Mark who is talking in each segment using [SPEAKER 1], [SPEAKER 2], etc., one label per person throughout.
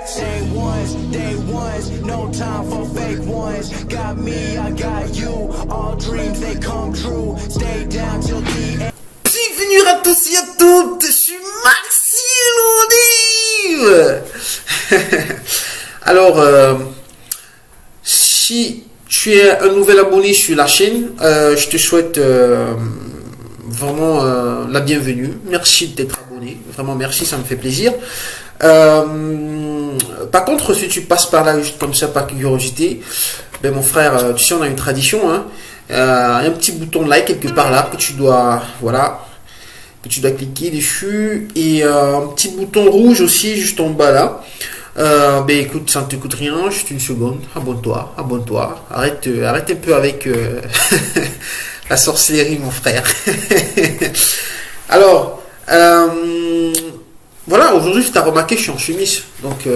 [SPEAKER 1] Same ones, day ones, no time for fake ones. Got me, I got you. All dreams they come true. Stay down till the end.
[SPEAKER 2] Bienvenue à tous et à toutes, je suis Maxime Olive. Alors, si tu es un nouvel abonné sur la chaîne, je te souhaite vraiment la bienvenue. Merci d'être abonné, vraiment merci, ça me fait plaisir. Par contre, si tu passes par là juste comme ça par curiosité, ben mon frère, tu sais, on a une tradition, hein. Il y a un petit bouton like quelque part là que tu dois, voilà, que tu dois cliquer dessus, et un petit bouton rouge aussi juste en bas là. Ben écoute, ça ne te coûte rien, juste une seconde. Abonne-toi, arrête un peu avec la sorcellerie, mon frère. Alors, voilà, aujourd'hui tu as remarqué, je suis en chemise, donc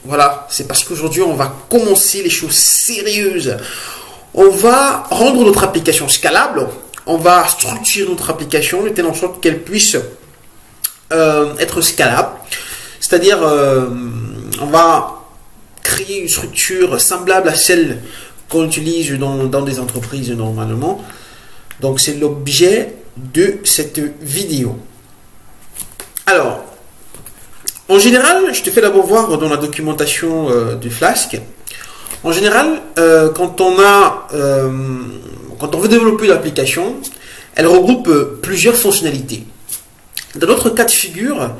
[SPEAKER 2] voilà, c'est parce qu'aujourd'hui on va commencer les choses sérieuses. On va rendre notre application scalable, on va structurer notre application de telle en sorte qu'elle puisse être scalable, c'est-à-dire on va créer une structure semblable à celle qu'on utilise dans des entreprises normalement. Donc c'est l'objet de cette vidéo. Alors, en général, je te fais d'abord voir dans la documentation de Flask. En général, quand on veut développer l'application, elle regroupe plusieurs fonctionnalités. Dans notre cas de figure,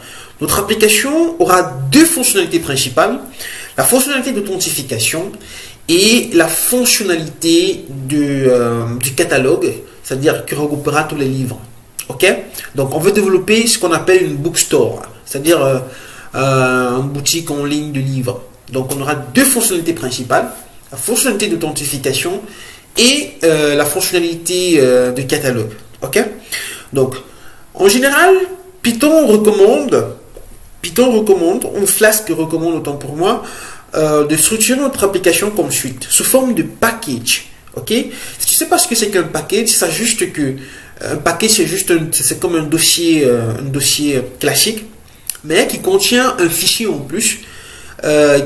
[SPEAKER 2] notre application aura deux fonctionnalités principales, la fonctionnalité d'authentification et la fonctionnalité du catalogue, c'est-à-dire qui regroupera tous les livres. Ok? Donc on veut développer ce qu'on appelle une bookstore, c'est-à-dire une boutique en ligne de livres. Donc on aura deux fonctionnalités principales, la fonctionnalité d'authentification et la fonctionnalité de catalogue. Ok? Donc en général, Python recommande, ou Flask recommande autant pour moi, de structurer notre application comme suite, sous forme de package. Ok? Si tu sais pas ce que c'est qu'un package, c'est juste que un package c'est comme un dossier classique, mais qui contient un fichier en plus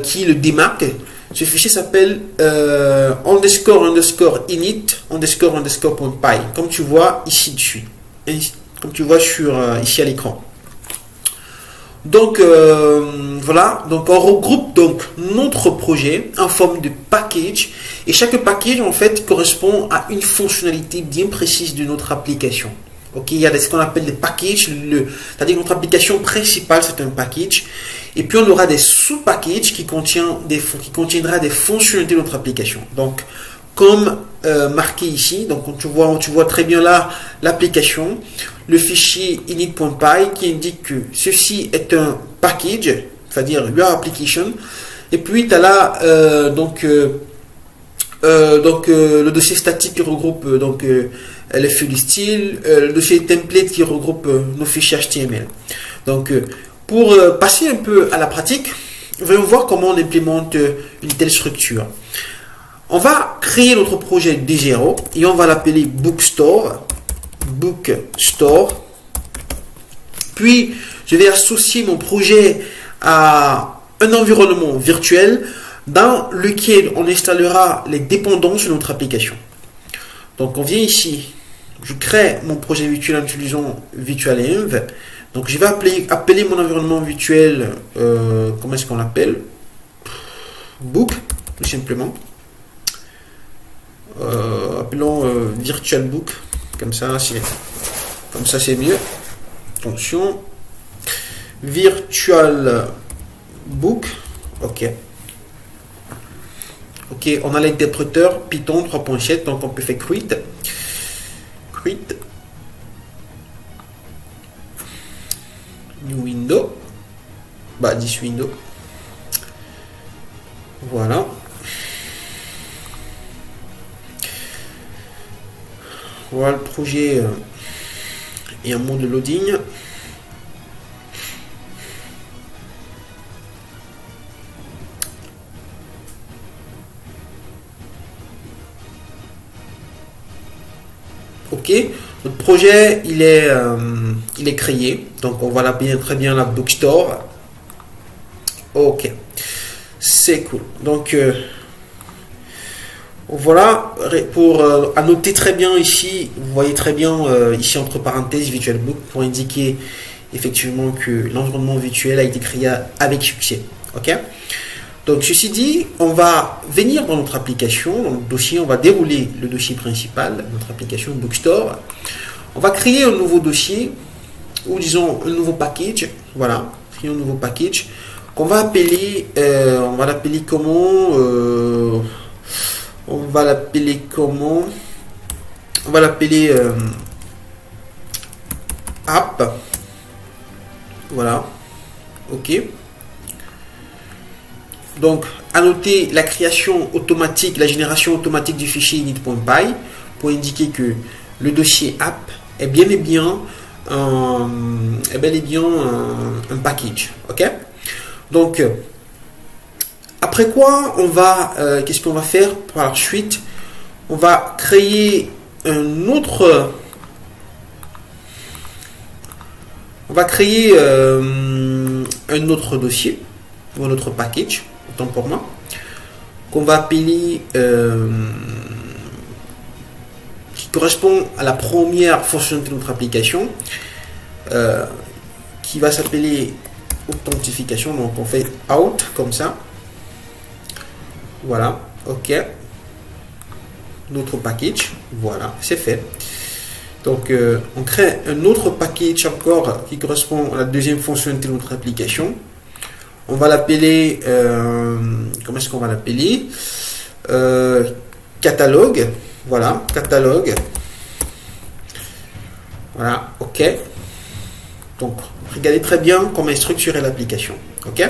[SPEAKER 2] qui le démarque. Ce fichier s'appelle __init__.py, comme tu vois ici dessus, comme tu vois ici à l'écran. Donc voilà, donc on regroupe donc notre projet en forme de package, et chaque package en fait correspond à une fonctionnalité bien précise de notre application. Ok, il y a ce qu'on appelle des packages, c'est-à-dire notre application principale c'est un package, et puis on aura des sous-packages qui contiendra des fonctionnalités de notre application. Donc comme marqué ici, donc tu vois très bien là l'application, le fichier init.py qui indique que ceci est un package, c'est-à-dire your application, et puis tu as là le dossier statique qui regroupe les feuilles de style, le dossier template qui regroupe nos fichiers HTML. Donc pour passer un peu à la pratique, voyons voir comment on implémente une telle structure. On va créer notre projet de zéro et on va l'appeler Bookstore. Puis, je vais associer mon projet à un environnement virtuel dans lequel on installera les dépendances de notre application. Donc, on vient ici, je crée mon projet virtuel en utilisant virtualenv. Donc, je vais appeler mon environnement virtuel, comment est-ce qu'on l'appelle? Book, tout simplement. Appelons VirtualBook, comme ça c'est mieux. Attention, VirtualBook. Ok, on a l'interpréteur Python 3.7, donc on peut faire create new window, this window. Voilà. Voilà le projet et un mode de loading. Ok, notre projet il est créé, donc on va l'appeler très bien la bookstore. Ok, C'est cool. Donc voilà, pour annoter très bien ici, vous voyez très bien ici entre parenthèses VirtualBook pour indiquer effectivement que l'environnement virtuel a été créé avec succès. Ok. Donc ceci dit, on va venir dans notre application, dans le dossier, on va dérouler le dossier principal, notre application Bookstore. On va créer un nouveau dossier ou disons un nouveau package. Voilà, créer un nouveau package qu'on va appeler, on va l'appeler comment on va l'appeler comment On va l'appeler app. Voilà. Ok. Donc, à noter la création automatique, la génération automatique du fichier init.py pour indiquer que le dossier app est bel et bien un package. Ok. Donc, après quoi, on va, qu'est-ce qu'on va faire par la suite? On va créer un autre, un autre dossier ou un autre package, autant pour moi, qu'on va appeler, qui correspond à la première fonctionnalité de notre application, qui va s'appeler authentification. Donc on fait out comme ça. Voilà, ok. Notre package, voilà, c'est fait. Donc on crée un autre package encore qui correspond à la deuxième fonctionnalité de notre application. On va l'appeler, comment est-ce qu'on va l'appeler? Catalogue, voilà, catalogue. Voilà, ok. Donc regardez très bien comment est structurée l'application, ok.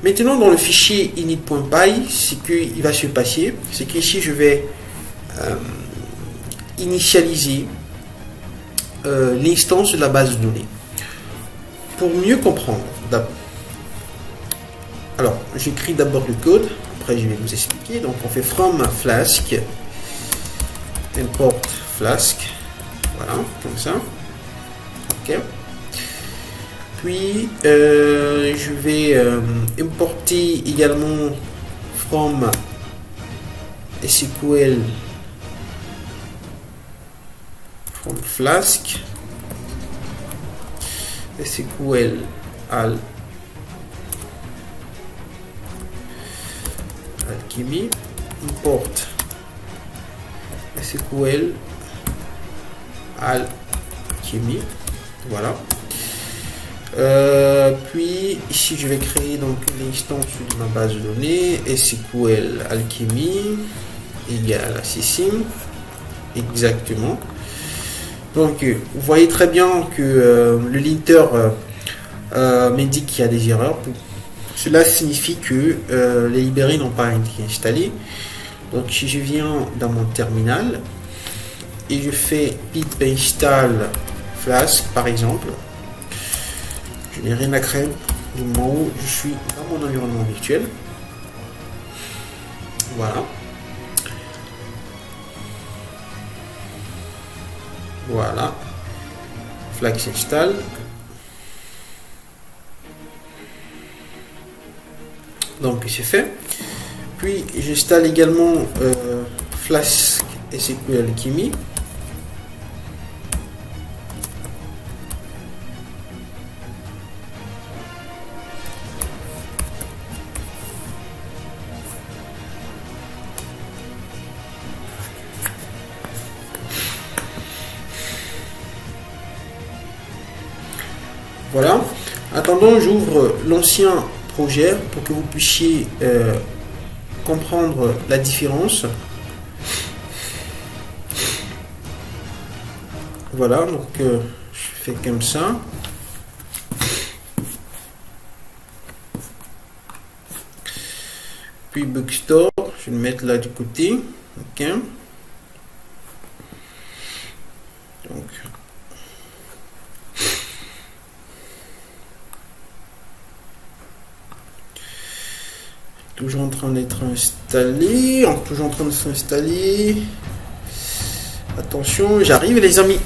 [SPEAKER 2] Maintenant dans le fichier init.py, ce qu'il va se passer, c'est qu'ici je vais initialiser l'instance de la base de données. Pour mieux comprendre, alors j'écris d'abord le code, après je vais vous expliquer. Donc on fait from flask import flask, voilà, comme ça, ok. Puis je vais importer également from SQL from flask SQL alchemy import SQL alchemy, voilà. Puis ici je vais créer donc l'instance de ma base de données SQL alchemy égale à sysim, exactement. Donc vous voyez très bien que le linter m'indique qu'il y a des erreurs. Cela signifie que les librairies n'ont pas été installées. Donc si je viens dans mon terminal et je fais pip install flask par exemple, je n'ai rien à craindre du moment où je suis dans mon environnement virtuel. Voilà. Voilà. Flask s'installe. Donc c'est fait. Puis j'installe également Flask SQL Alchemy. Voilà. Attendons, j'ouvre l'ancien projet pour que vous puissiez comprendre la différence. Voilà, donc je fais comme ça. Puis Bookstore, je vais le mettre là du côté. Ok. Donc toujours en train d'être installé, toujours en train de s'installer. Attention, j'arrive les amis.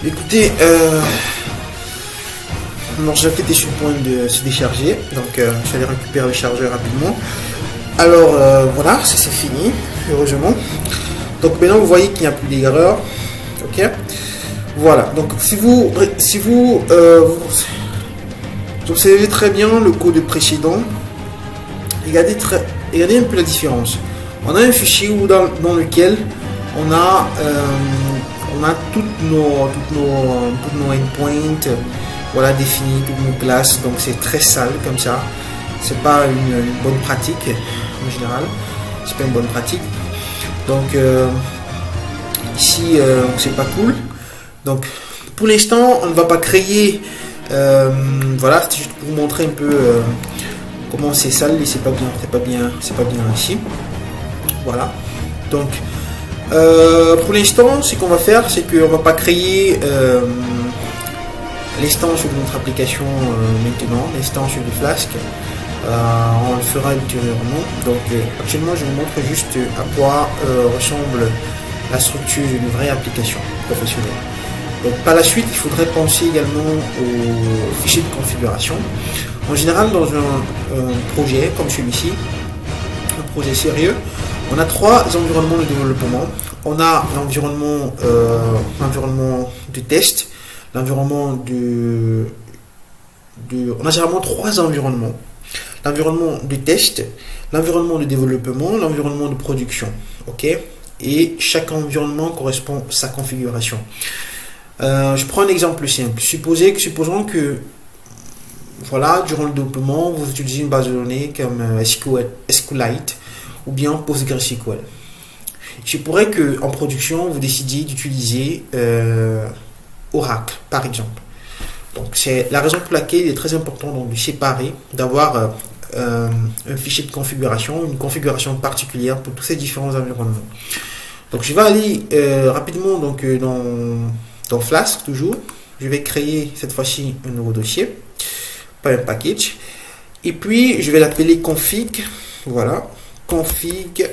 [SPEAKER 2] Écoutez, mon jacket est sur le point de se décharger, donc je vais aller récupérer le chargeur rapidement. Alors voilà, c'est fini, heureusement. Donc maintenant vous voyez qu'il n'y a plus d'erreur. Ok. Voilà. Donc si vous observez très bien le code précédent, regardez un peu la différence. On a un fichier dans lequel on a toutes nos endpoints, voilà, définies, toutes nos classes. Donc c'est très sale comme ça. C'est pas une bonne pratique en général. C'est pas une bonne pratique. Donc ici c'est pas cool. Donc pour l'instant on ne va pas créer. Voilà, c'est juste pour vous montrer un peu comment c'est sale et c'est pas bien ici. Voilà. Donc pour l'instant, ce qu'on va faire, c'est qu'on va pas créer l'instance de notre application maintenant, l'instance du Flask. On le fera ultérieurement. Donc actuellement, je vous montre juste à quoi ressemble la structure d'une vraie application professionnelle. Donc par la suite, il faudrait penser également aux fichiers de configuration. En général, dans un projet comme celui-ci, un projet sérieux, on a trois environnements de développement. On a l'environnement de test, on a généralement trois environnements. L'environnement de test, l'environnement de développement, l'environnement de production. Ok. Et chaque environnement correspond à sa configuration. Je prends un exemple simple. Supposons que voilà, durant le développement, vous utilisez une base de données comme SQLite ou bien PostgreSQL. Je pourrais que en production, vous décidiez d'utiliser Oracle, par exemple. Donc c'est la raison pour laquelle il est très important donc, de séparer, d'avoir un fichier de configuration, une configuration particulière pour tous ces différents environnements. Donc je vais aller rapidement donc dans Flask toujours. Je vais créer cette fois-ci un nouveau dossier, pas un package. Et puis je vais l'appeler config. Voilà, config.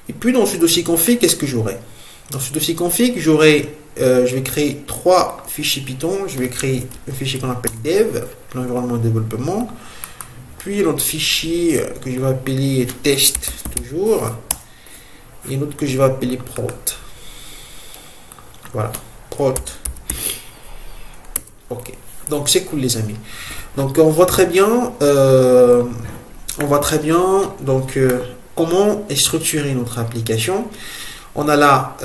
[SPEAKER 2] Et puis dans ce dossier config, qu'est-ce que j'aurai? Dans ce dossier config, je vais créer trois fichiers Python. Je vais créer un fichier qu'on appelle dev, l'environnement de développement. Puis l'autre fichier que je vais appeler test toujours. Et l'autre que je vais appeler prod. Voilà, prod. Ok, donc c'est cool les amis. Donc on voit très bien, donc comment est structurée notre application. On a là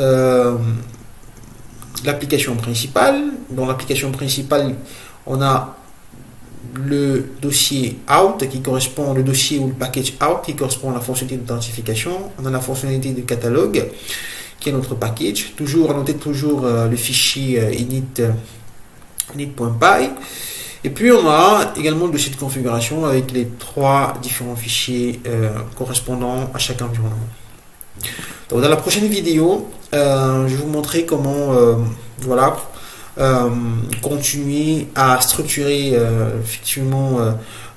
[SPEAKER 2] l'application principale. Dans l'application principale, on a le dossier out qui correspond, le dossier ou le package out qui correspond à la fonctionnalité d'identification. On a la fonctionnalité de catalogue qui est notre package. Toujours, notez toujours le fichier init.py. Et puis on a également le dossier de configuration avec les trois différents fichiers correspondant à chaque environnement. Donc dans la prochaine vidéo, je vais vous montrer comment voilà, continuer à structurer effectivement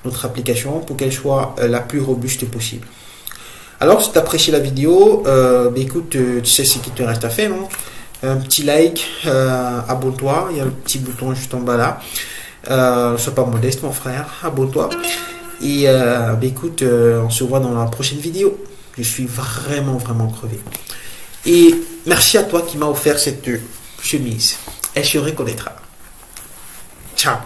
[SPEAKER 2] notre application pour qu'elle soit la plus robuste possible. Alors si tu as apprécié la vidéo, écoute, tu sais ce qu'il te reste à faire, non? Un petit like, abonne-toi, il y a le petit bouton juste en bas là. Sois pas modeste mon frère, abonne-toi. Et écoute, on se voit dans la prochaine vidéo. Je suis vraiment crevé. Et merci à toi qui m'a offert cette chemise. Elle se reconnaîtra. Ciao.